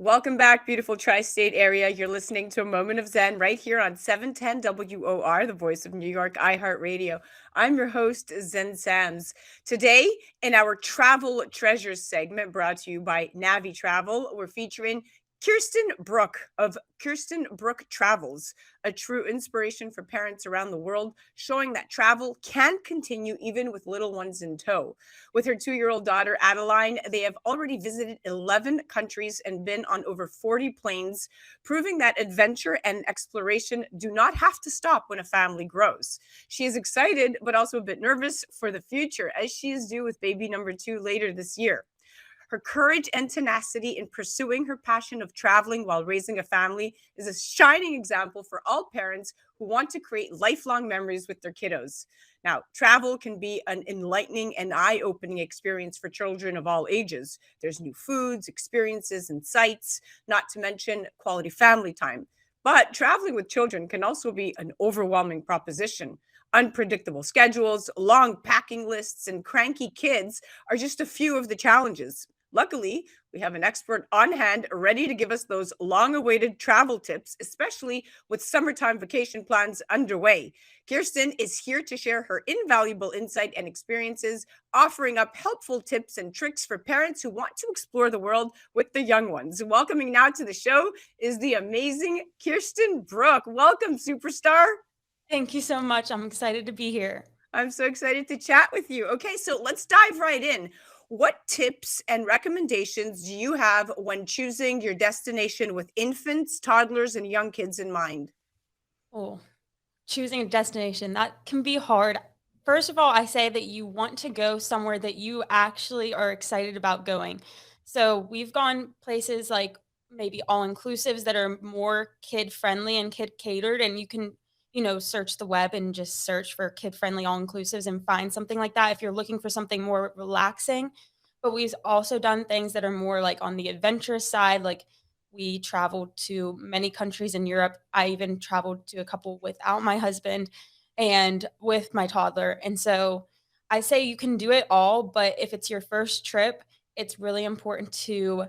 Welcome back, beautiful tri-state area. You're listening to a moment of Zen right here on 710 WOR, the voice of New York, iHeartRadio. I'm your host, Zen Sams. Today, in our Travel Treasures segment brought to you by Navé Travel, we're featuring Kiersten Brooke of Kiersten Brooke Travels, a true inspiration for parents around the world, showing that travel can continue even with little ones in tow. With her 2-year-old daughter, Adeline, they have already visited 11 countries and been on over 40 planes, proving that adventure and exploration do not have to stop when a family grows. She is excited, but also a bit nervous for the future, as she is due with baby number 2 later this year. Her courage and tenacity in pursuing her passion of traveling while raising a family is a shining example for all parents who want to create lifelong memories with their kiddos. Now, travel can be an enlightening and eye opening experience for children of all ages. There's new foods, experiences, and sights, not to mention quality family time. But traveling with children can also be an overwhelming proposition. Unpredictable schedules, long packing lists, and cranky kids are just a few of the challenges. Luckily, we have an expert on hand ready to give us those long awaited travel tips, especially with summertime vacation plans underway. Kiersten is here to share her invaluable insight and experiences, offering up helpful tips and tricks for parents who want to explore the world with the young ones. Welcoming now to the show is the amazing Kiersten Brooke. Welcome, superstar. Thank you so much. I'm excited to be here. I'm so excited to chat with you. Okay, so let's dive right in. What tips and recommendations do you have when choosing your destination with infants, toddlers, and young kids in mind? Oh, choosing a destination, that can be hard. First of all, I say that you want to go somewhere that you actually are excited about going. So we've gone places like maybe all inclusives that are more kid friendly and kid catered, and you can, search the web and just search for kid friendly all inclusives and find something like that if you're looking for something more relaxing. But we've also done things that are more like on the adventurous side, like we traveled to many countries in Europe. I even traveled to a couple without my husband and with my toddler. And so I say you can do it all, but if it's your first trip, it's really important to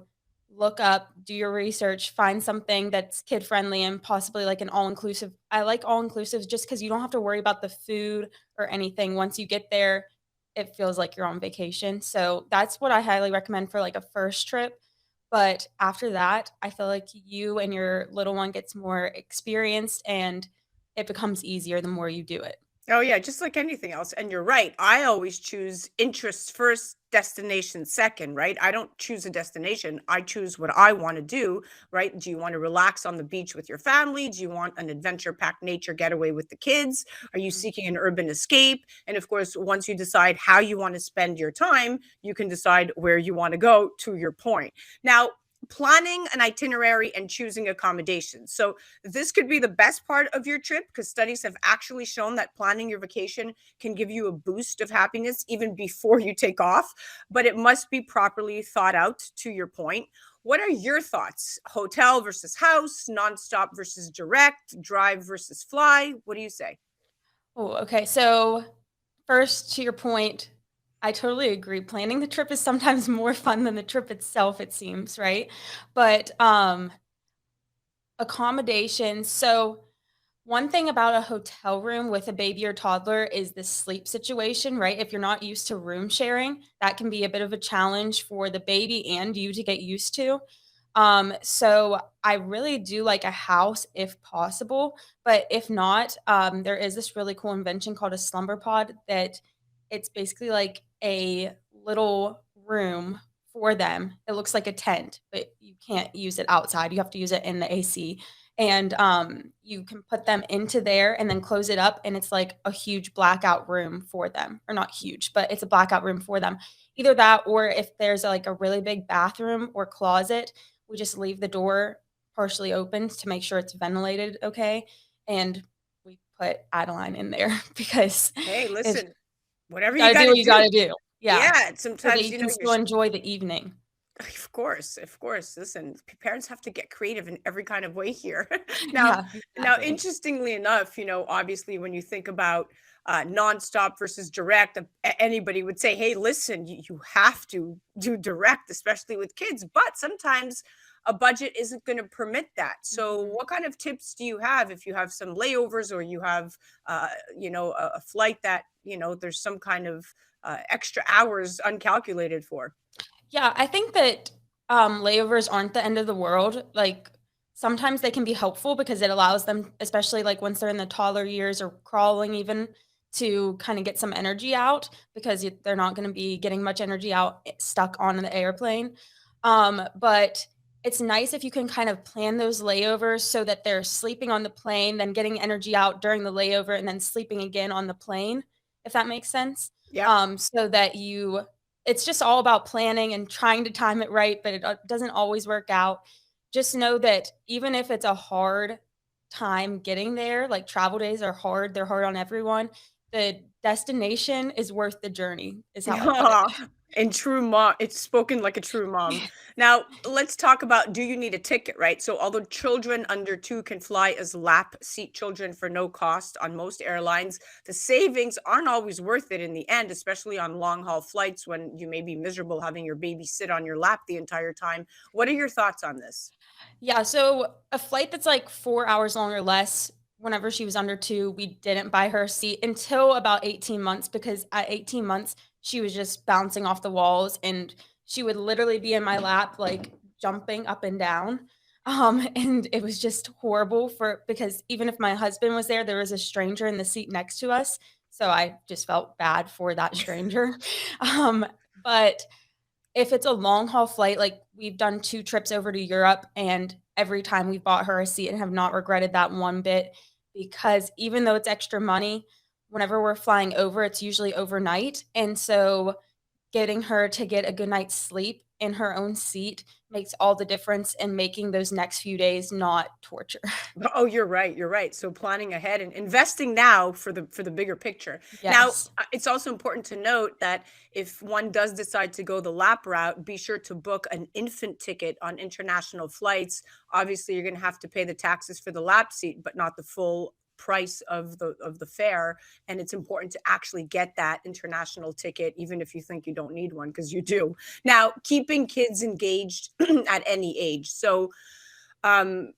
look up, do your research, find something that's kid friendly and possibly like an all inclusive. I like all inclusives just because you don't have to worry about the food or anything. Once you get there, it feels like you're on vacation. So that's what I highly recommend for like a first trip. But after that, I feel like you and your little one gets more experienced and it becomes easier the more you do it. Oh, yeah, just like anything else. And you're right. I always choose interests first, destination second, right? I don't choose a destination. I choose what I want to do, right? Do you want to relax on the beach with your family? Do you want an adventure packed nature getaway with the kids? Are you Mhm. seeking an urban escape? And of course, once you decide how you want to spend your time, you can decide where you want to go, to your point. Now, planning an itinerary and choosing accommodations. So this could be the best part of your trip because studies have actually shown that planning your vacation can give you a boost of happiness even before you take off, but it must be properly thought out, to your point. What are your thoughts? Hotel versus house, nonstop versus direct, drive versus fly? What do you say? Oh, okay. So, first, to your point, I totally agree. Planning the trip is sometimes more fun than the trip itself, it seems, right? But accommodations. So, one thing about a hotel room with a baby or toddler is the sleep situation, right? If you're not used to room sharing, that can be a bit of a challenge for the baby and you to get used to. So I really do like a house if possible, but if not, there is this really cool invention called a slumber pod that it's basically like a little room for them. It looks like a tent, but you can't use it outside. You have to use it in the AC and you can put them into there and then close it up and it's like a huge blackout room for them, or not huge, but it's a blackout room for them. Either that, or if there's like a really big bathroom or closet, we just leave the door partially open to make sure it's ventilated okay, and we put Adeline in there because Hey, if listen, whatever you you gotta got do to what you do. gotta do. Yeah, Yeah, so that sometimes, you can you're still enjoy the evening. Of course, of course. Listen, parents have to get creative in every kind of way here. now, Yeah, now, exactly. interestingly enough, obviously, when you think about nonstop versus direct, anybody would say, "Hey, listen, you have to do direct, especially with kids." But sometimes a budget isn't going to permit that. So Mhm. what kind of tips do you have if you have some layovers, or you have a flight that there's some kind of extra hours uncalculated for? Yeah, I think that, layovers aren't the end of the world. Like, sometimes they can be helpful because it allows them, especially, like, once they're in the toddler years or crawling even, to kinda get some energy out because they're not gonna be getting much energy out stuck on the airplane. But it's nice if you can kind of plan those layovers so that they're sleeping on the plane, then getting energy out during the layover, and then sleeping again on the plane, if that makes sense. Yep. So that it's just all about planning and trying to time it right, but it doesn't always work out. Just know that even if it's a hard time getting there, like travel days are hard, they're hard on everyone. The destination is worth the journey, is how I put it. Aw, and true mom, it's spoken like a true mom. Now, let's talk about, do you need a ticket, right? So, although children under 2 can fly as lap seat children for no cost on most airlines, the savings aren't always worth it in the end, especially on long haul flights when you may be miserable having your baby sit on your lap the entire time. What are your thoughts on this? Yeah, so a flight that's like 4 hours long or less, whenever she was under 2, we didn't buy her a seat until about 18 months because at 18 months, she was just bouncing off the walls and she would literally be in my lap, like, jumping up and down. And it was just horrible because even if my husband was there, there was a stranger in the seat next to us, so I just felt bad for that stranger. Um, but if it's a long haul flight, like, we've done 2 trips over to Europe, and every time we've bought her a seat and have not regretted that one bit, because even though it's extra money, whenever we're flying over, it's usually overnight, and so getting her to get a good night's sleep in her own seat makes all the difference in making those next few days not torture. Oh, you're right, you're right. So planning ahead and investing now for the bigger picture. Now, Yes. it's also important to note that if one does decide to go the lap route, be sure to book an infant ticket on international flights. Obviously, you're going to have to pay the taxes for the lap seat, but not the full price of the fare. And it's important to actually get that international ticket, even if you think you don't need one, because you do. Now, keeping kids engaged at any age. So um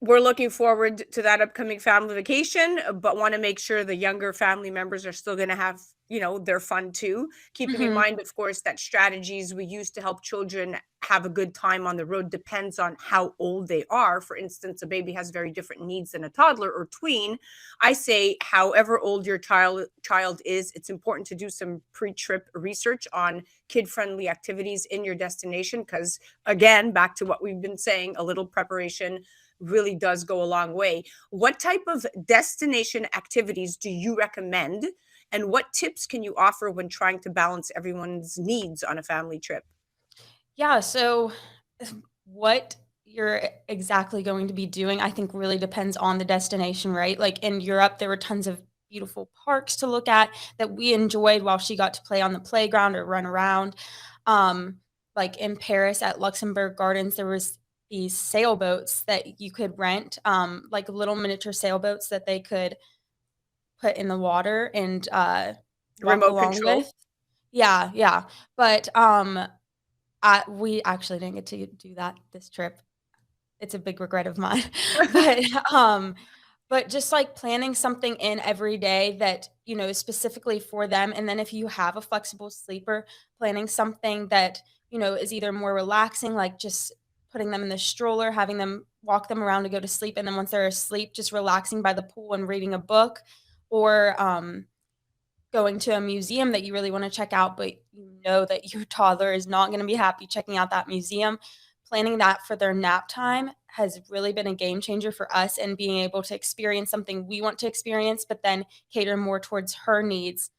we're looking forward to that upcoming family vacation, but want to make sure the younger family members are still going to have, their fun too. Keeping in Mhm. mind, of course, that strategies we use to help children have a good time on the road depends on how old they are. For instance, a baby has very different needs than a toddler or tween. I say, however old your child is, it's important to do some pre-trip research on kid-friendly activities in your destination because, again, back to what we've been saying, a little preparation really does go a long way. What type of destination activities do you recommend? And what tips can you offer when trying to balance everyone's needs on a family trip? Yeah, so what you're exactly going to be doing, I think really depends on the destination, right? Like in Europe, there were tons of beautiful parks to look at that we enjoyed while she got to play on the playground or run around. Um, like in Paris at Luxembourg Gardens, there was these sailboats that you could rent, like little miniature sailboats that they could put in the water and walk Remote along control? with. Yeah, yeah. But we actually didn't get to do that this trip. It's a big regret of mine. But, um but just, like, planning something in every day that, is specifically for them, and then if you have a flexible sleeper, planning something that, is either more relaxing, like just putting them in the stroller, having them walk them around to go to sleep, and then once they're asleep, just relaxing by the pool and reading a book, or, going to a museum that you really wanna check out, but you know that your toddler is not gonna be happy checking out that museum. Planning that for their nap time has really been a game changer for us and being able to experience something we want to experience, but then cater more towards her needs,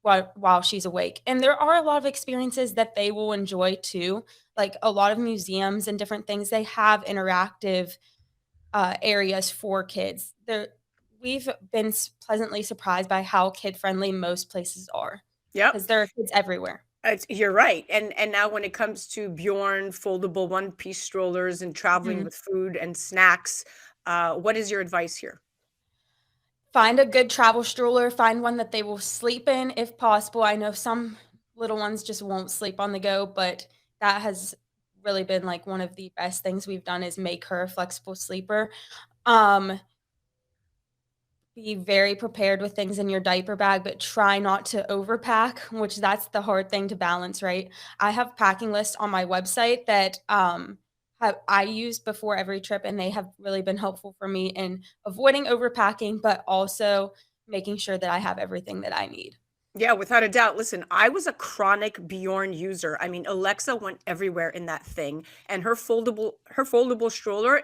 while she's awake. And there are a lot of experiences that they will enjoy too, like a lot of museums and different things, they have interactive areas for kids. We've been pleasantly surprised by how kid friendly most places are Yep. because there are kids everywhere. You're right. And now when it comes to Bjorn foldable one-piece strollers and traveling Mhm. with food and snacks, what is your advice here? Find a good travel stroller. Find one that they will sleep in if possible. I know some little ones just won't sleep on the go, but that has really been like one of the best things we've done is make her a flexible sleeper. Um, be very prepared with things in your diaper bag, but try not to overpack, which that's the hard thing to balance, right? I have packing lists on my website that I use before every trip, and they have really been helpful for me in avoiding overpacking, but also making sure that I have everything that I need. Yeah, without a doubt. Listen, I was a chronic Bjorn user. I mean, Alexa went everywhere in that thing, and her foldable stroller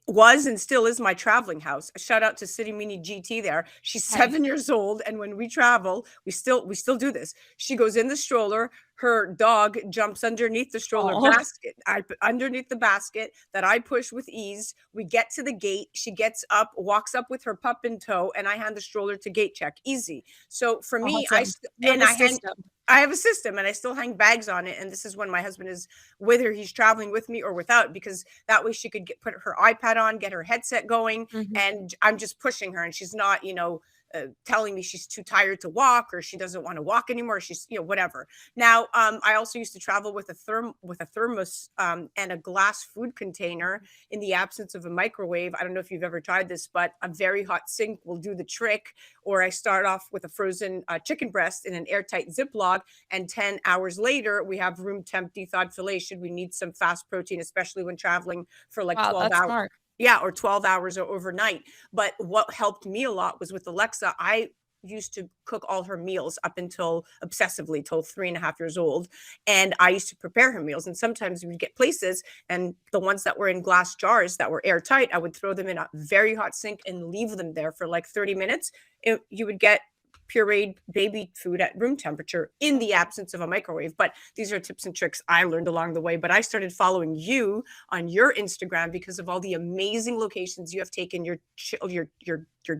was and still is my traveling house. A shout out to City Mini GT there. She's Hey. 7 years old, and when we travel, we still do this. She goes in the stroller. Her dog jumps underneath the stroller Oh, basket. I put underneath the basket that I push with ease. We get to the gate. She gets up, walks up with her pup in tow, and I hand the stroller to gate check. Easy. So for me, awesome. You have and a I hang. system. I have a system and I still hang bags on it. And this is when my husband is, whether he's traveling with me or without, because that way she could put her iPad on, get her headset going, Mhm. and I'm just pushing her, and she's not, telling me she's too tired to walk or she doesn't want to walk anymore. She's, whatever. Now, I also used to travel with a thermos and a glass food container in the absence of a microwave. I don't know if you've ever tried this, but a very hot sink will do the trick. Or I start off with a frozen chicken breast in an airtight Ziploc, and 10 hours later, we have room temp thawed filet should we need some fast protein, especially when traveling for like Wow, 12 that's hours. smart. Yeah, or 12 hours or overnight. But what helped me a lot was with Alexa. I used to cook all her meals up until obsessively till 3.5 years old. And I used to prepare her meals. And sometimes we'd get places, and the ones that were in glass jars that were airtight, I would throw them in a very hot sink and leave them there for like 30 minutes. You would get pureed baby food at room temperature in the absence of a microwave. But these are tips and tricks I learned along the way. But I started following you on your Instagram because of all the amazing locations you have taken your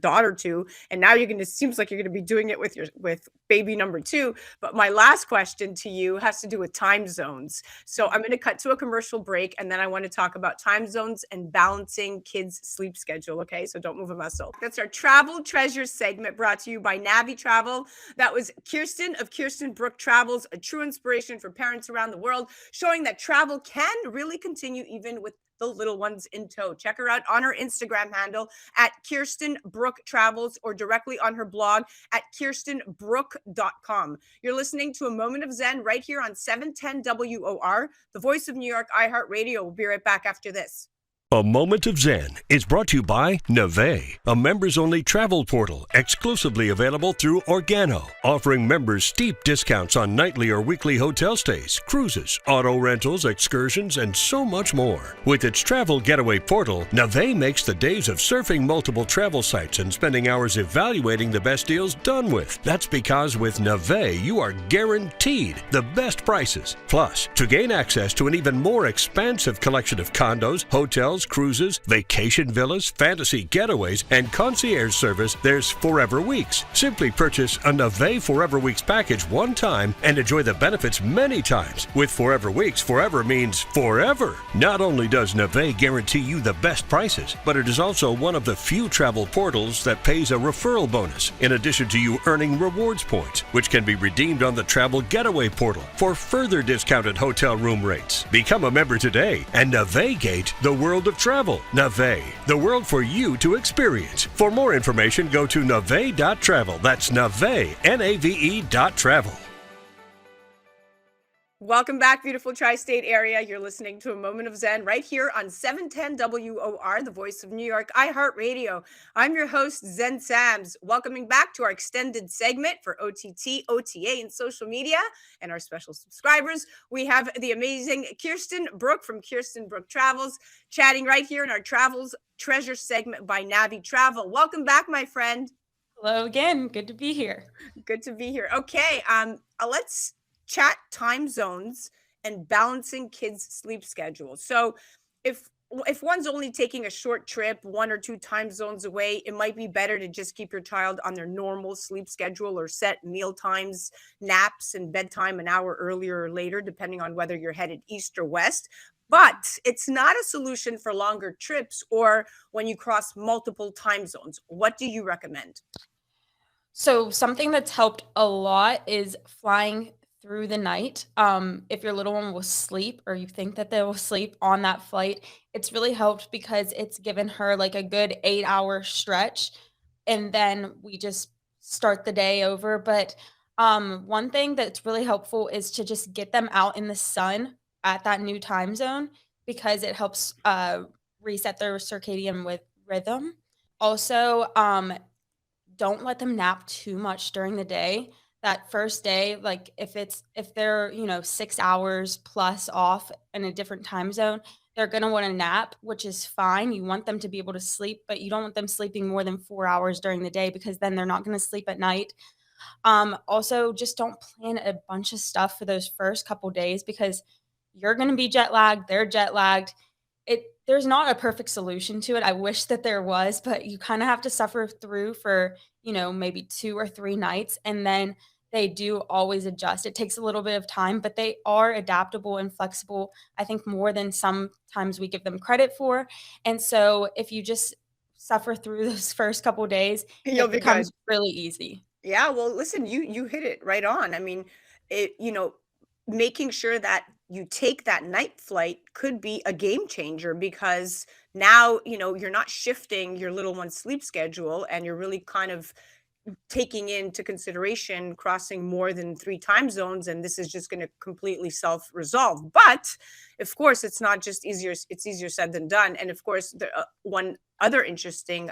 daughter to, and now you're going to seems like you're going to be doing it with baby number 2. But my last question to you has to do with time zones. So I'm going to cut to a commercial break, and then I want to talk about time zones and balancing kids sleep schedule. Okay, so don't move a muscle. That's our travel treasures segment, brought to you by Navé Travel. That was Kiersten of Kiersten Brooke Travels, a true inspiration for parents around the world, showing that travel can really continue even with the little ones in tow. Check her out on her Instagram handle at Kiersten Brooke Travels, or directly on her blog at kierstenbrooke.com. You're listening to A Moment of Zen right here on 710 WOR, the voice of New York, iHeartRadio. We'll be right back after this. A Moment of Zen is brought to you by Navé, a members-only travel portal exclusively available through Organo, offering members steep discounts on nightly or weekly hotel stays, cruises, auto rentals, excursions, and so much more. With its travel getaway portal, Navé makes the days of surfing multiple travel sites and spending hours evaluating the best deals done with. That's because with Navé, you are guaranteed the best prices. Plus, to gain access to an even more expansive collection of condos, hotels, cruises, vacation villas, fantasy getaways, and concierge service, there's Forever Weeks. Simply purchase a Navé Forever Weeks package one time and enjoy the benefits many times. With Forever Weeks, forever means forever. Not only does Navé guarantee you the best prices, but it is also one of the few travel portals that pays a referral bonus, in addition to you earning rewards points, which can be redeemed on the Travel Getaway portal for further discounted hotel room rates. Become a member today and navigate the world of travel. Navé, the world for you to experience. For more information, go to nave.travel. That's Navé, Nave.travel. Welcome back, beautiful tri-state area. You're listening to A Moment of Zen right here on 710 WOR, the voice of New York, iHeartRadio. I'm your host, Zen Sams, welcoming back to our extended segment for OTT, OTA, and social media. And our special subscribers, we have the amazing Kiersten Brooke from Kiersten Brooke Travels, chatting right here in our Travels Treasure segment by Navé Travel. Welcome back, my friend. Hello again. Good to be here. Good to be here. Okay, let's chat time zones and balancing kids' sleep schedules. So, if one's only taking a short trip, 1 or 2 time zones away, it might be better to just keep your child on their normal sleep schedule, or set meal times, naps, and bedtime an hour earlier or later, depending on whether you're headed east or west. But it's not a solution for longer trips or when you cross multiple time zones. What do you recommend? So something that's helped a lot is flying through the night. If your little one will sleep or you think that they will sleep on that flight, it's really helped because it's given her like a good 8 hour stretch. And then we just start the day over. But one thing that's really helpful is to just get them out in the sun at that new time zone because it helps reset their circadian with rhythm. Also, don't let them nap too much during the day. That first day, like if they're, 6 hours plus off in a different time zone, they're gonna wanna nap, which is fine. You want them to be able to sleep, but you don't want them sleeping more than 4 hours during the day because then they're not gonna sleep at night. Also, just don't plan a bunch of stuff for those first couple days because you're gonna be jet lagged, they're jet lagged. There's not a perfect solution to it. I wish that there was, but you kinda have to suffer through for, maybe 2 or 3 nights, and then they do always adjust. It takes a little bit of time, but they are adaptable and flexible, I think more than sometimes we give them credit for, and so if you just suffer through those first couple days, You'll it be good. becomes really easy. Yeah, well, listen, you hit it right on. I mean, making sure that you take that night flight could be a game changer because now, you're not shifting your little one's sleep schedule and you're really kind of taking into consideration crossing more than 3 time zones, and this is just gonna completely self-resolve. But, of course, it's not just it's easier said than done, and, of course, the, one other interesting,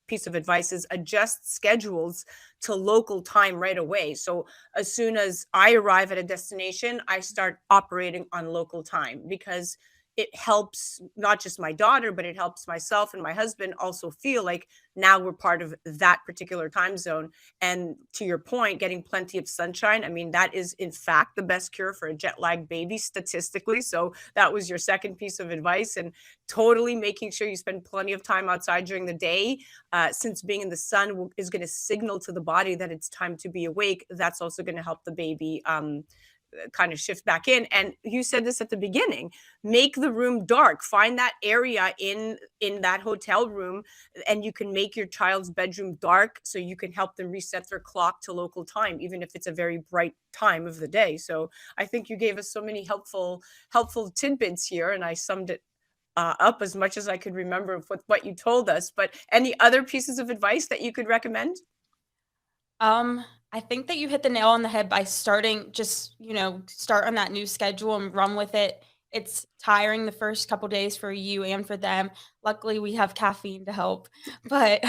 piece of advice is adjust schedules to local time right away. So, as soon as I arrive at a destination, I start operating on local time because it helps not just my daughter, but it helps myself and my husband also feel like now we're part of that particular time zone. And to your point, getting plenty of sunshine, I mean, that is in fact the best cure for a jet lag baby statistically. So that was your second piece of advice. And totally making sure you spend plenty of time outside during the day, since being in the sun is going to signal to the body that it's time to be awake. That's also going to help the baby. Kind of shift back in, and you said this at the beginning, make the room dark, find that area in that hotel room, and you can make your child's bedroom dark so you can help them reset their clock to local time even if it's a very bright time of the day. So I think you gave us so many helpful tidbits here, and I summed it up as much as I could remember with what you told us. But any other pieces of advice that you could recommend? I think that you hit the nail on the head by starting just, start on that new schedule and run with it. It's tiring the first couple days for you and for them. Luckily, we have caffeine to help. But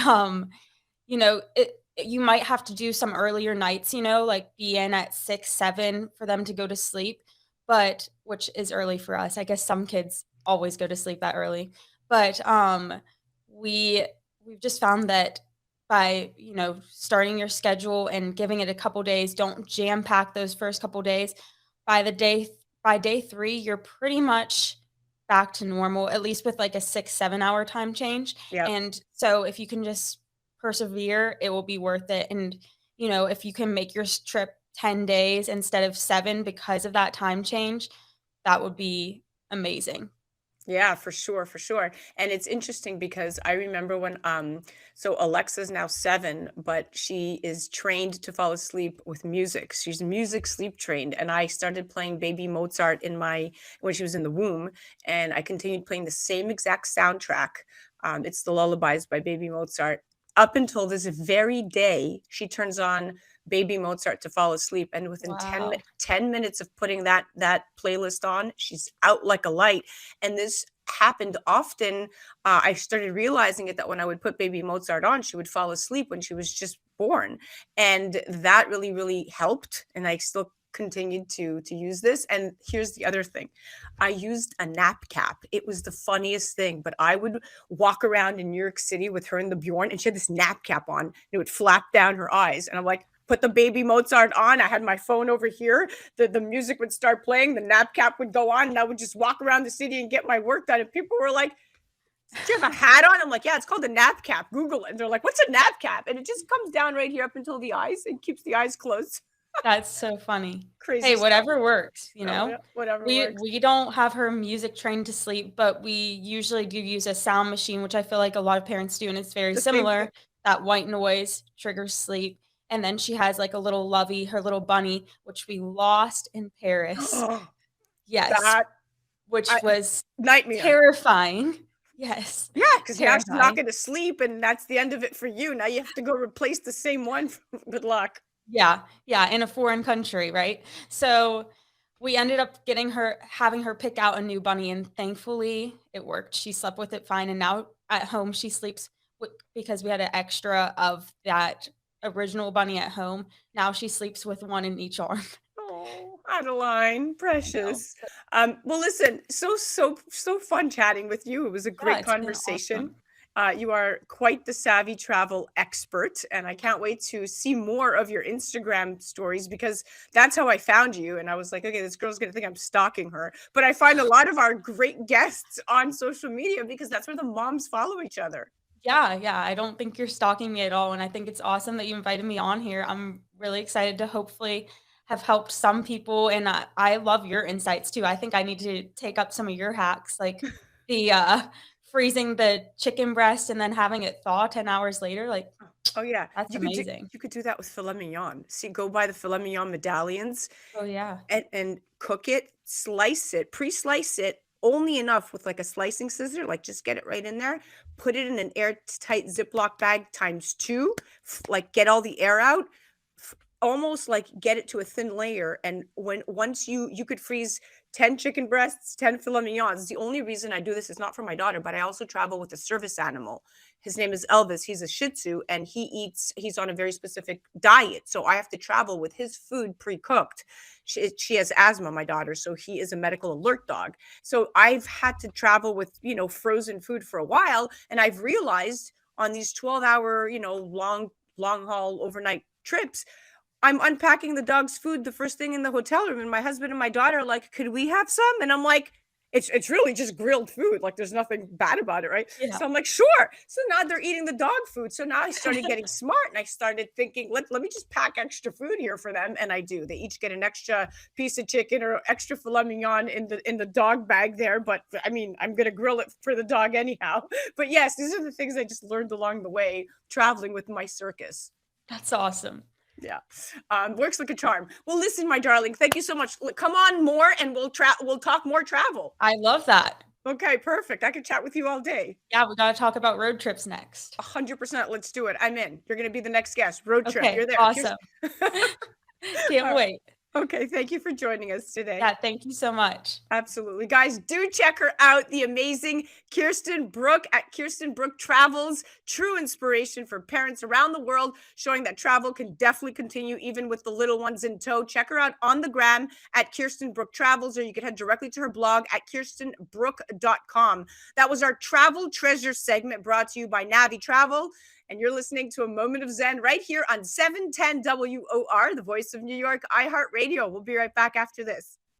you might have to do some earlier nights, like be in at 6, 7 for them to go to sleep, but which is early for us. I guess some kids always go to sleep that early. But we we've just found that by, starting your schedule and giving it a couple days, don't jam pack those first couple days. By day 3, you're pretty much back to normal, at least with like a 6, 7 hour time change. Yep. And so if you can just persevere, it will be worth it. And, if you can make your trip 10 days instead of 7 because of that time change, that would be amazing. Yeah, for sure, for sure. And it's interesting because I remember when so Alexa's now 7, but she is trained to fall asleep with music. She's music sleep trained. And I started playing baby Mozart when she was in the womb, and I continued playing the same exact soundtrack. It's the Lullabies by Baby Mozart. Up until this very day, she turns on Baby Mozart to fall asleep. And within Wow. 10 minutes of putting that playlist on, she's out like a light. And this happened often. I started realizing it that when I would put Baby Mozart on, she would fall asleep when she was just born, and that really, really helped. And I still continued to use this. And here's the other thing: I used a nap cap. It was the funniest thing, but I would walk around in New York City with her in the Bjorn, and she had this nap cap on. And it would flap down her eyes, and I'm like, put the Baby Mozart on. I had my phone over here. The music would start playing, the nap cap would go on, and I would just walk around the city and get my work done. And people were like, "Do you have a hat on?" I'm like, "Yeah, it's called a nap cap. Google it." And they're like, "What's a nap cap?" And it just comes down right here up until the eyes and keeps the eyes closed. That's so funny. Crazy Hey, stuff. whatever works, Oh, whatever We works. we don't have her music trained to sleep, but we usually do use a sound machine, which I feel like a lot of parents do, and it's very The same thing. similar. That white noise triggers sleep, And then she has like a little lovey, her little bunny, which we lost in Paris. Yes, That which I was nightmare. terrifying. Yes, Yeah, because now she's not terrifying. gonna sleep, and that's the end of it for you. Now you have to go replace the same one. Good luck. Yeah, yeah, in a foreign country, right? So we ended up having her pick out a new bunny, and thankfully it worked. She slept with it fine, and now at home she sleeps with, because we had an extra of that original bunny at home. Now she sleeps with one in each arm. Oh, Adeline, I know. precious. Well, listen, so fun chatting with you. It was a Yeah, great it's been conversation. awesome. You are quite the savvy travel expert, and I can't wait to see more of your Instagram stories because that's how I found you. And I was like, okay, this girl's gonna think I'm stalking her. But I find a lot of our great guests on social media because that's where the moms follow each other. Yeah, yeah, I don't think you're stalking me at all, and I think it's awesome that you invited me on here. I'm really excited to hopefully have helped some people, and I love your insights too. I think I need to take up some of your hacks, like the, freezing the chicken breast and then having it thaw 10 hours later, like, Oh yeah, that's amazing. you could do that with filet mignon. See, go buy the filet mignon medallions Oh, yeah. and cook it, slice it, pre-slice it only enough with like a slicing scissor, like just get it right in there, put it in an airtight Ziploc bag times two, like get all the air out, almost like get it to a thin layer. And once you could freeze 10 chicken breasts, 10 filet mignons. The only reason I do this is not for my daughter, but I also travel with a service animal. His name is Elvis. He's a Shih Tzu, and he's on a very specific diet. So I have to travel with his food pre-cooked. She has asthma, my daughter, so he is a medical alert dog. So I've had to travel with, frozen food for a while. And I've realized on these 12-hour, long haul overnight trips, I'm unpacking the dog's food the first thing in the hotel room, and my husband and my daughter are like, "Could we have some?" And I'm like, "It's really just grilled food. Like, there's nothing bad about it, right?" Yeah. So I'm like, "Sure." So now they're eating the dog food. So now I started getting smart, and I started thinking, let me just pack extra food here for them, and I do. They each get an extra piece of chicken or extra filet mignon in the dog bag there. But I mean, I'm gonna grill it for the dog anyhow. But yes, these are the things I just learned along the way traveling with my circus. That's awesome. Yeah. Works like a charm. Well, listen, my darling, thank you so much. Come on more and we'll talk more travel. I love that. Okay, perfect. I could chat with you all day. Yeah, we gotta talk about road trips next. 100%. Let's do it. I'm in. You're going to be the next guest. Road trip. Okay, You're there. awesome. All Can't right. wait. Okay, thank you for joining us today. Yeah, thank you so much. Absolutely. Guys, do check her out. The amazing Kiersten Brooke at Kiersten Brooke Travels. True inspiration for parents around the world, showing that travel can definitely continue even with the little ones in tow. Check her out on the gram at Kiersten Brooke Travels, or you can head directly to her blog at kierstenbrooke.com. That was our travel treasure segment brought to you by Navé Travel. And you're listening to A Moment of Zen right here on 710 WOR, the voice of New York, iHeartRadio. We'll be right back after this.